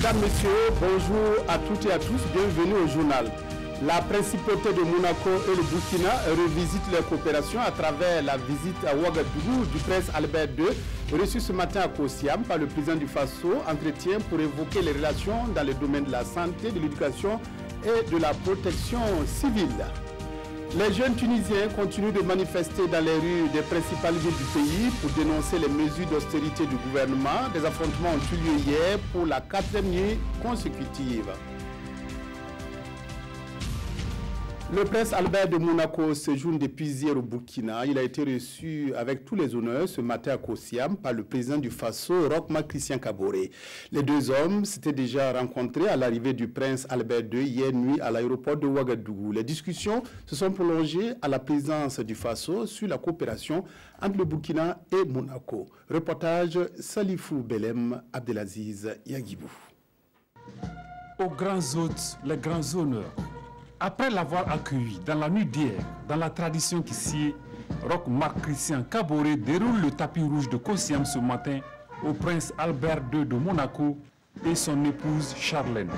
Mesdames, Messieurs, bonjour à toutes et à tous, bienvenue au journal. La principauté de Monaco et le Burkina revisitent leur coopération à travers la visite à Ouagadougou du prince Albert II, reçu ce matin à Kosiam par le président du Faso, entretien pour évoquer les relations dans le domaine de la santé, de l'éducation et de la protection civile. Les jeunes Tunisiens continuent de manifester dans les rues des principales villes du pays pour dénoncer les mesures d'austérité du gouvernement. Des affrontements ont eu lieu hier pour la 4e nuit consécutive. Le prince Albert de Monaco séjourne depuis hier au Burkina. Il a été reçu avec tous les honneurs ce matin à Kosiam par le président du Faso, Roch Marc Christian Kaboré. Les deux hommes s'étaient déjà rencontrés à l'arrivée du prince Albert II hier nuit à l'aéroport de Ouagadougou. Les discussions se sont prolongées à la présidence du Faso sur la coopération entre le Burkina et Monaco. Reportage Salifou Belem Abdelaziz Yagibou. Aux grands hôtes, les grands honneurs. Après l'avoir accueilli dans la nuit d'hier, dans la tradition qui sied, Roch Marc Christian Kaboré déroule le tapis rouge de Kosiam ce matin au prince Albert II de Monaco et son épouse Charlène.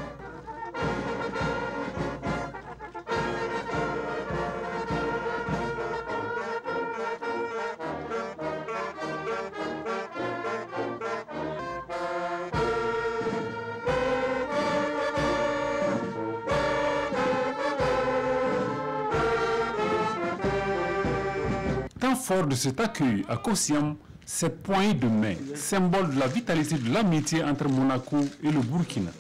Fort de cet accueil à Kosiam, cette poignée de main, symbole de la vitalité de l'amitié entre Monaco et le Burkina.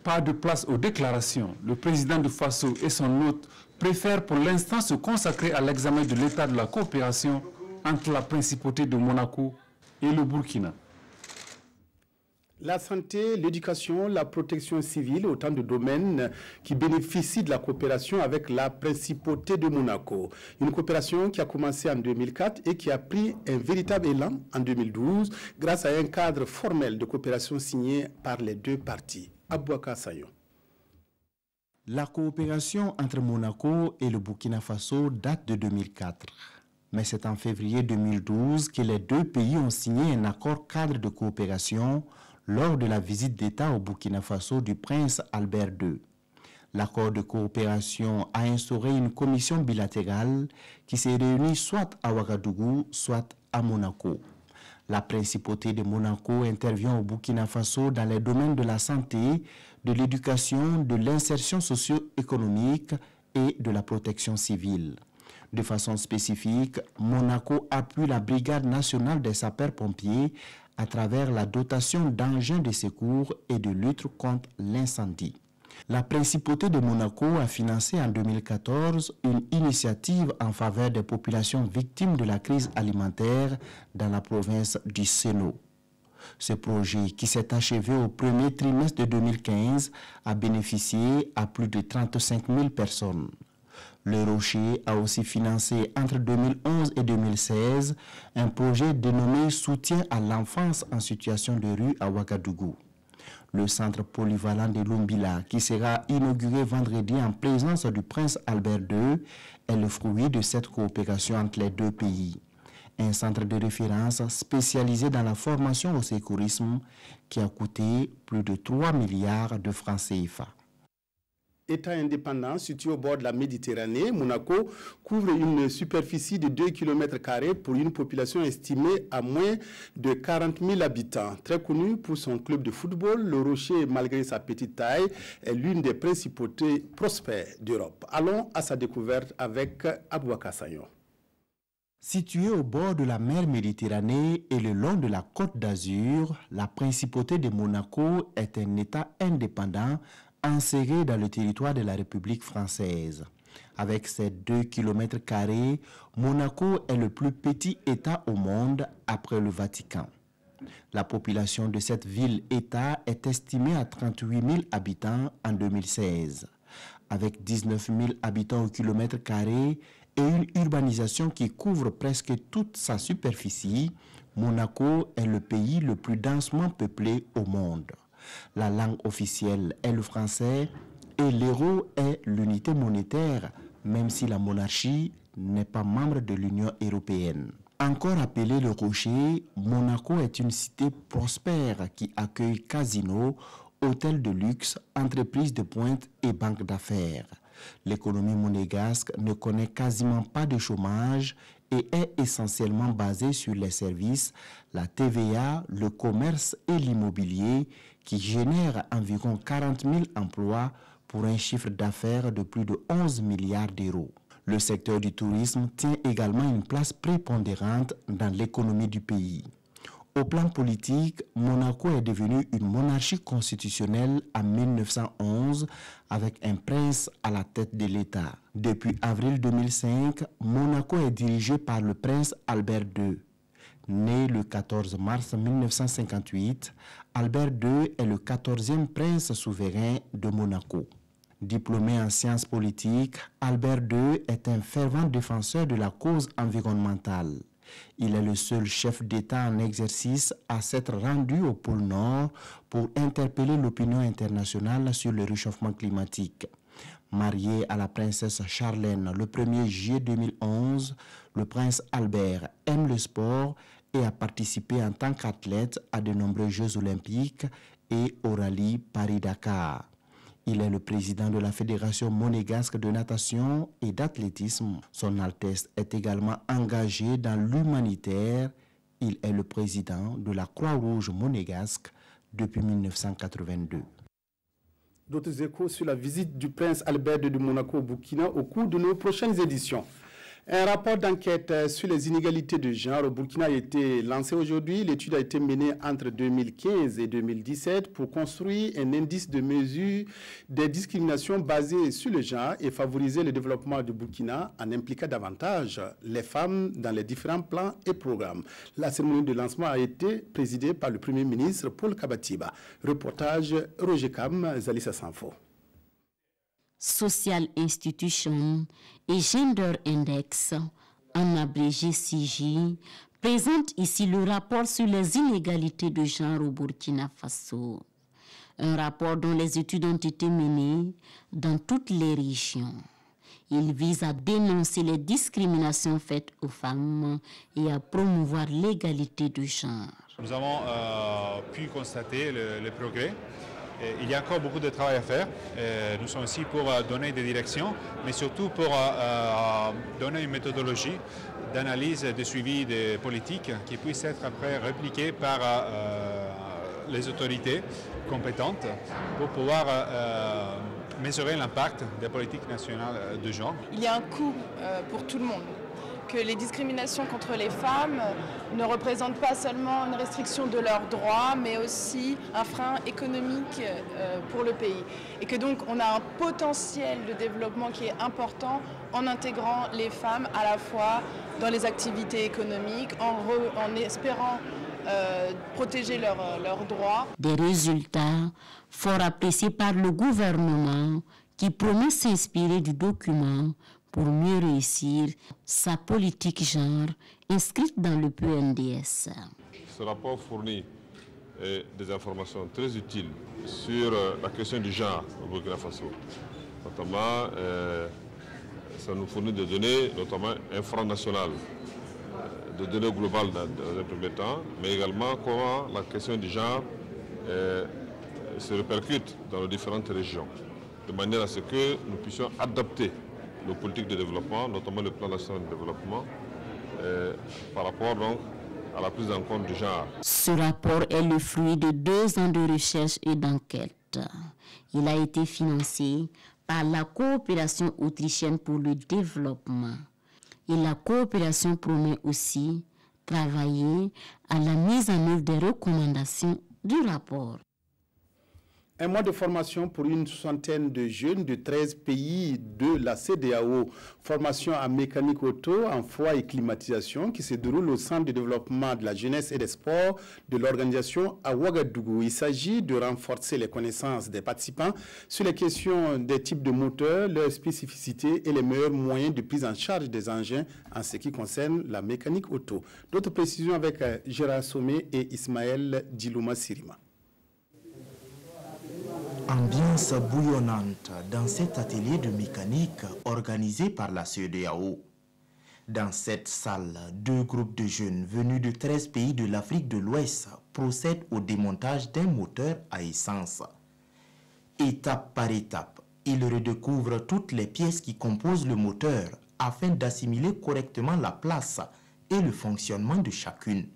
Pas de place aux déclarations. Le président de Faso et son hôte préfèrent pour l'instant se consacrer à l'examen de l'état de la coopération entre la principauté de Monaco et le Burkina. La santé, l'éducation, la protection civile, autant de domaines qui bénéficient de la coopération avec la principauté de Monaco. Une coopération qui a commencé en 2004 et qui a pris un véritable élan en 2012 grâce à un cadre formel de coopération signé par les deux parties. Abouaka Sayon. La coopération entre Monaco et le Burkina Faso date de 2004. Mais c'est en février 2012 que les deux pays ont signé un accord cadre de coopération lors de la visite d'État au Burkina Faso du prince Albert II. L'accord de coopération a instauré une commission bilatérale qui s'est réunie soit à Ouagadougou, soit à Monaco. La principauté de Monaco intervient au Burkina Faso dans les domaines de la santé, de l'éducation, de l'insertion socio-économique et de la protection civile. De façon spécifique, Monaco appuie la Brigade nationale des sapeurs-pompiers à travers la dotation d'engins de secours et de lutte contre l'incendie. La principauté de Monaco a financé en 2014 une initiative en faveur des populations victimes de la crise alimentaire dans la province du Séno. Ce projet, qui s'est achevé au premier trimestre de 2015, a bénéficié à plus de 35 000 personnes. Le Rocher a aussi financé entre 2011 et 2016 un projet dénommé Soutien à l'enfance en situation de rue à Ouagadougou. Le centre polyvalent de Lumbila, qui sera inauguré vendredi en présence du prince Albert II, est le fruit de cette coopération entre les deux pays. Un centre de référence spécialisé dans la formation au secourisme qui a coûté plus de 3 milliards de francs CFA. État indépendant situé au bord de la Méditerranée, Monaco couvre une superficie de 2 km² pour une population estimée à moins de 40 000 habitants. Très connu pour son club de football, le Rocher, malgré sa petite taille, est l'une des principautés prospères d'Europe. Allons à sa découverte avec Abouaka Sayon. Située au bord de la mer Méditerranée et le long de la côte d'Azur, la principauté de Monaco est un État indépendant inséré dans le territoire de la République française. Avec ses 2 km², Monaco est le plus petit État au monde après le Vatican. La population de cette ville-État est estimée à 38 000 habitants en 2016. Avec 19 000 habitants au km² et une urbanisation qui couvre presque toute sa superficie, Monaco est le pays le plus densément peuplé au monde. La langue officielle est le français et l'euro est l'unité monétaire, même si la monarchie n'est pas membre de l'Union européenne. Encore appelé le Rocher, Monaco est une cité prospère qui accueille casinos, hôtels de luxe, entreprises de pointe et banques d'affaires. L'économie monégasque ne connaît quasiment pas de chômage et est essentiellement basée sur les services, la TVA, le commerce et l'immobilier qui génèrent environ 40 000 emplois pour un chiffre d'affaires de plus de 11 milliards d'euros. Le secteur du tourisme tient également une place prépondérante dans l'économie du pays. Au plan politique, Monaco est devenu une monarchie constitutionnelle en 1911 avec un prince à la tête de l'État. Depuis avril 2005, Monaco est dirigé par le prince Albert II. Né le 14 mars 1958, Albert II est le 14e prince souverain de Monaco. Diplômé en sciences politiques, Albert II est un fervent défenseur de la cause environnementale. Il est le seul chef d'État en exercice à s'être rendu au pôle Nord pour interpeller l'opinion internationale sur le réchauffement climatique. Marié à la princesse Charlène le 1er juillet 2011, le prince Albert aime le sport et a participé en tant qu'athlète à de nombreux Jeux olympiques et au rallye Paris-Dakar. Il est le président de la Fédération monégasque de natation et d'athlétisme. Son Altesse est également engagé dans l'humanitaire. Il est le président de la Croix-Rouge monégasque depuis 1982. D'autres échos sur la visite du prince Albert II de Monaco au Burkina au cours de nos prochaines éditions. Un rapport d'enquête sur les inégalités de genre au Burkina a été lancé aujourd'hui. L'étude a été menée entre 2015 et 2017 pour construire un indice de mesure des discriminations basées sur le genre et favoriser le développement du Burkina en impliquant davantage les femmes dans les différents plans et programmes. La cérémonie de lancement a été présidée par le Premier ministre Paul Kabatiba. Reportage Roger Kam, Zalissa Sanfo. Social Institution et Gender Index, en abrégé CIGI, présente ici le rapport sur les inégalités de genre au Burkina Faso. Un rapport dont les études ont été menées dans toutes les régions. Il vise à dénoncer les discriminations faites aux femmes et à promouvoir l'égalité de genre. Nous avons pu constater le progrès. Il y a encore beaucoup de travail à faire. Nous sommes ici pour donner des directions, mais surtout pour donner une méthodologie d'analyse de suivi des politiques qui puisse être après répliquée par les autorités compétentes pour pouvoir mesurer l'impact des politiques nationales de genre. Il y a un coût pour tout le monde. Que les discriminations contre les femmes ne représentent pas seulement une restriction de leurs droits, mais aussi un frein économique pour le pays. Et que donc on a un potentiel de développement qui est important en intégrant les femmes à la fois dans les activités économiques, en espérant protéger leurs droits. Des résultats fort appréciés par le gouvernement qui promet s'inspirer du document pour mieux réussir sa politique genre inscrite dans le PNDS. Ce rapport fournit des informations très utiles sur la question du genre au Burkina Faso. Notamment, ça nous fournit des données, notamment infranationales, des données globales dans un premier temps, mais également comment la question du genre se répercute dans les différentes régions, de manière à ce que nous puissions adapter nos politiques de développement, notamment le plan national de développement, par rapport donc à la prise en compte du genre. Ce rapport est le fruit de 2 ans de recherche et d'enquête. Il a été financé par la coopération autrichienne pour le développement. Et la coopération promet aussi travailler à la mise en œuvre des recommandations du rapport. Un mois de formation pour une soixantaine de jeunes de 13 pays de la CEDEAO. Formation en mécanique auto, en froid et climatisation qui se déroule au Centre de développement de la jeunesse et des sports de l'organisation à Ouagadougou. Il s'agit de renforcer les connaissances des participants sur les questions des types de moteurs, leurs spécificités et les meilleurs moyens de prise en charge des engins en ce qui concerne la mécanique auto. D'autres précisions avec Gérard Sommet et Ismaël Dilouma Sirima. Ambiance bouillonnante dans cet atelier de mécanique organisé par la CEDEAO. Dans cette salle, 2 groupes de jeunes venus de 13 pays de l'Afrique de l'Ouest procèdent au démontage d'un moteur à essence. Étape par étape, il redécouvre toutes les pièces qui composent le moteur afin d'assimiler correctement la place et le fonctionnement de chacune.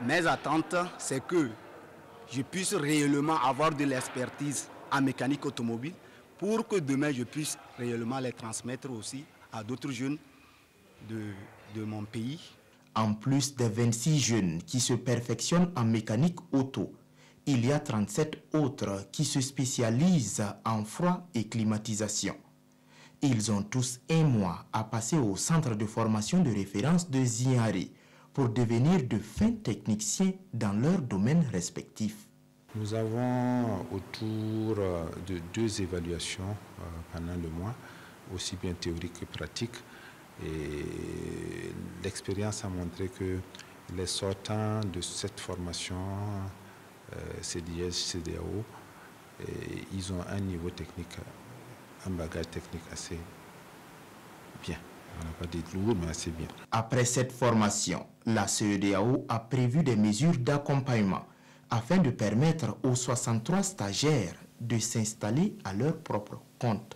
Mes attentes, c'est que je puisse réellement avoir de l'expertise en mécanique automobile pour que demain je puisse réellement les transmettre aussi à d'autres jeunes de mon pays. En plus des 26 jeunes qui se perfectionnent en mécanique auto, il y a 37 autres qui se spécialisent en froid et climatisation. Ils ont tous un mois à passer au centre de formation de référence de Ziaré pour devenir de fins techniciens dans leurs domaines respectifs. Nous avons autour de 2 évaluations pendant le mois, aussi bien théoriques que pratiques. Et l'expérience a montré que les sortants de cette formation CDS, CDAO, ils ont un niveau technique, un bagage technique assez bien. On n'a pas dit lourd, mais assez bien. Après cette formation, la CEDEAO a prévu des mesures d'accompagnement afin de permettre aux 63 stagiaires de s'installer à leur propre compte.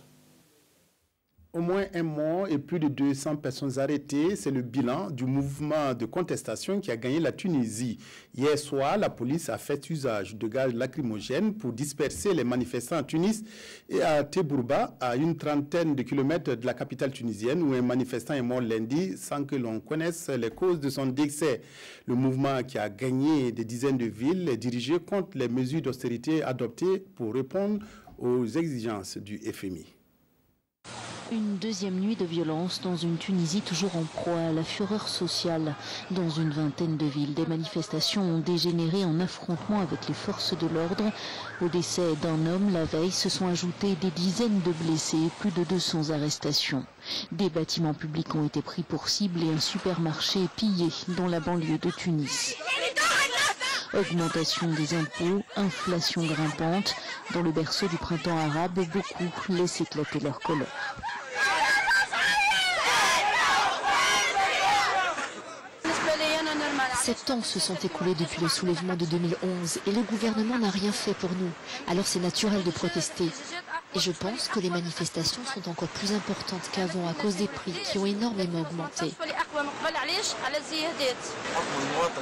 Au moins un mort et plus de 200 personnes arrêtées, c'est le bilan du mouvement de contestation qui a gagné la Tunisie. Hier soir, la police a fait usage de gaz lacrymogènes pour disperser les manifestants à Tunis et à Tebourba, à une trentaine de kilomètres de la capitale tunisienne, où un manifestant est mort lundi sans que l'on connaisse les causes de son décès. Le mouvement qui a gagné des dizaines de villes est dirigé contre les mesures d'austérité adoptées pour répondre aux exigences du FMI. Une deuxième nuit de violence dans une Tunisie toujours en proie à la fureur sociale. Dans une vingtaine de villes, des manifestations ont dégénéré en affrontements avec les forces de l'ordre. Au décès d'un homme la veille se sont ajoutés des dizaines de blessés et plus de 200 arrestations. Des bâtiments publics ont été pris pour cible et un supermarché est pillé dans la banlieue de Tunis. Augmentation des impôts, inflation grimpante. Dans le berceau du printemps arabe, beaucoup laissent éclater leur colère. 7 ans se sont écoulés depuis le soulèvement de 2011 et le gouvernement n'a rien fait pour nous. Alors c'est naturel de protester. Et je pense que les manifestations sont encore plus importantes qu'avant à cause des prix qui ont énormément augmenté.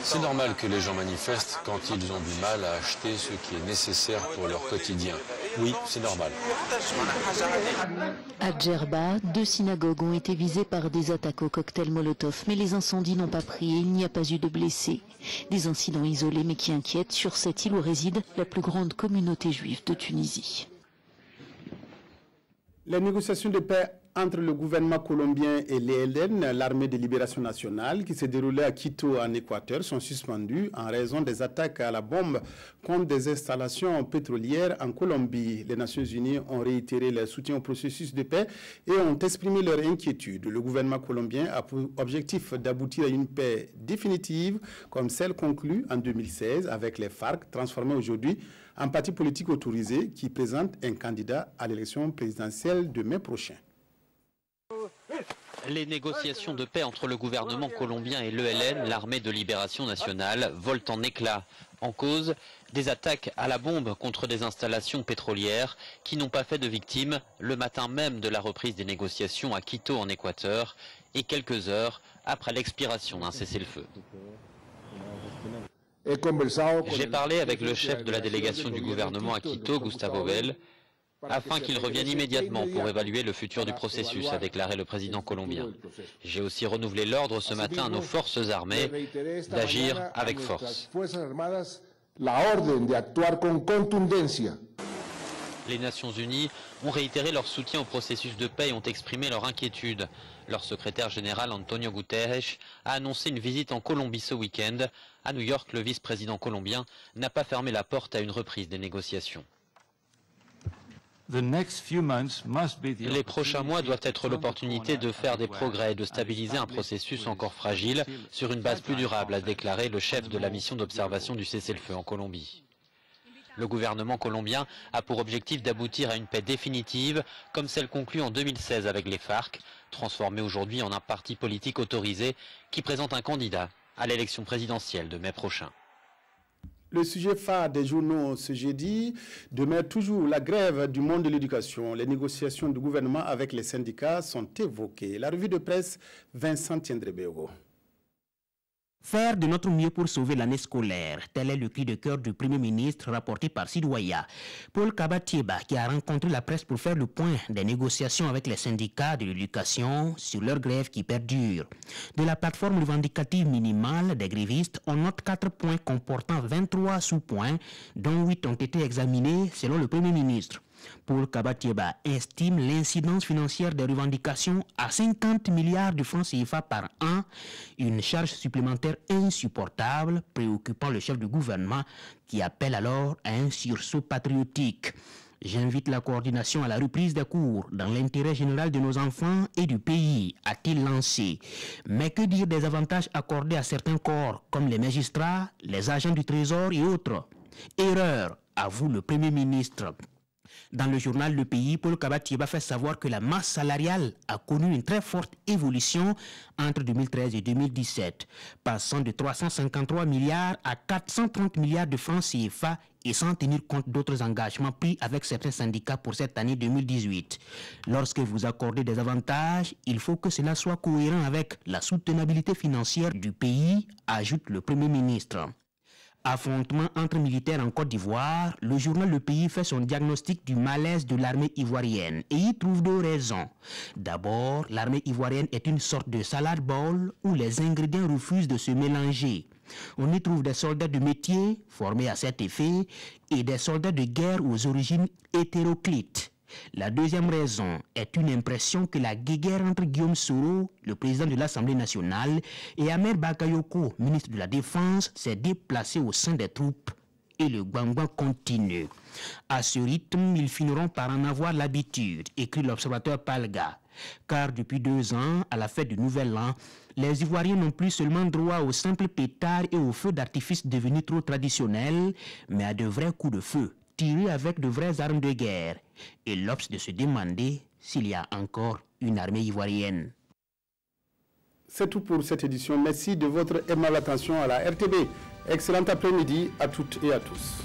C'est normal que les gens manifestent quand ils ont du mal à acheter ce qui est nécessaire pour leur quotidien. Oui, c'est normal. À Djerba, 2 synagogues ont été visées par des attaques au cocktail Molotov, mais les incendies n'ont pas pris et il n'y a pas eu de blessés. Des incidents isolés mais qui inquiètent sur cette île où réside la plus grande communauté juive de Tunisie. Les négociations de paix entre le gouvernement colombien et l'ELN, l'armée de libération nationale, qui s'est déroulée à Quito en Équateur, sont suspendues en raison des attaques à la bombe contre des installations pétrolières en Colombie. Les Nations Unies ont réitéré leur soutien au processus de paix et ont exprimé leur inquiétude. Le gouvernement colombien a pour objectif d'aboutir à une paix définitive, comme celle conclue en 2016 avec les FARC, transformée aujourd'hui en parti politique autorisé qui présente un candidat à l'élection présidentielle de mai prochain. Les négociations de paix entre le gouvernement colombien et l'ELN, l'armée de libération nationale, volent en éclats. En cause, des attaques à la bombe contre des installations pétrolières qui n'ont pas fait de victimes le matin même de la reprise des négociations à Quito en Équateur et quelques heures après l'expiration d'un cessez-le-feu. J'ai parlé avec le chef de la délégation du gouvernement à Quito, Gustavo Bell, afin qu'il revienne immédiatement pour évaluer le futur du processus, a déclaré le président colombien. J'ai aussi renouvelé l'ordre ce matin à nos forces armées d'agir avec force. Les Nations Unies ont réitéré leur soutien au processus de paix et ont exprimé leur inquiétude. Leur secrétaire général Antonio Guterres a annoncé une visite en Colombie ce week-end. À New York, le vice-président colombien n'a pas fermé la porte à une reprise des négociations. Les prochains mois doivent être l'opportunité de faire des progrès et de stabiliser un processus encore fragile sur une base plus durable, a déclaré le chef de la mission d'observation du cessez-le-feu en Colombie. Le gouvernement colombien a pour objectif d'aboutir à une paix définitive, comme celle conclue en 2016 avec les FARC, transformée aujourd'hui en un parti politique autorisé qui présente un candidat à l'élection présidentielle de mai prochain. Le sujet phare des journaux ce jeudi, demain toujours la grève du monde de l'éducation. Les négociations du gouvernement avec les syndicats sont évoquées. La revue de presse, Vincent Tiendrebego. Faire de notre mieux pour sauver l'année scolaire, tel est le cri de cœur du Premier ministre rapporté par Sidouaya. Paul Kabatieba, qui a rencontré la presse pour faire le point des négociations avec les syndicats de l'éducation sur leur grève qui perdure. De la plateforme revendicative minimale des grévistes, on note 4 points comportant 23 sous-points, dont 8 ont été examinés selon le Premier ministre. Paul Kabatieba estime l'incidence financière des revendications à 50 milliards de francs CFA par an, une charge supplémentaire insupportable, préoccupant le chef du gouvernement qui appelle alors à un sursaut patriotique. J'invite la coordination à la reprise des cours dans l'intérêt général de nos enfants et du pays, a-t-il lancé. Mais que dire des avantages accordés à certains corps, comme les magistrats, les agents du Trésor et autres? Erreur, avoue le Premier ministre. Dans le journal Le Pays, Paul Kabatieba fait savoir que la masse salariale a connu une très forte évolution entre 2013 et 2017, passant de 353 milliards à 430 milliards de francs CFA et sans tenir compte d'autres engagements pris avec certains syndicats pour cette année 2018. Lorsque vous accordez des avantages, il faut que cela soit cohérent avec la soutenabilité financière du pays, ajoute le Premier ministre. Affrontement entre militaires en Côte d'Ivoire, le journal Le Pays fait son diagnostic du malaise de l'armée ivoirienne et y trouve 2 raisons. D'abord, l'armée ivoirienne est une sorte de salad bowl où les ingrédients refusent de se mélanger. On y trouve des soldats de métier formés à cet effet et des soldats de guerre aux origines hétéroclites. La deuxième raison est une impression que la guéguerre entre Guillaume Soro, le président de l'Assemblée nationale, et Ahmed Bakayoko, ministre de la Défense, s'est déplacée au sein des troupes et le guangouan continue. À ce rythme, ils finiront par en avoir l'habitude, écrit l'observateur Palga. Car depuis 2 ans, à la fête du Nouvel An, les Ivoiriens n'ont plus seulement droit aux simples pétards et aux feux d'artifice devenus trop traditionnels, mais à de vrais coups de feu, tirés avec de vraies armes de guerre, et l'obs de se demander s'il y a encore une armée ivoirienne. C'est tout pour cette édition. Merci de votre aimable attention à la RTB. Excellent après-midi à toutes et à tous.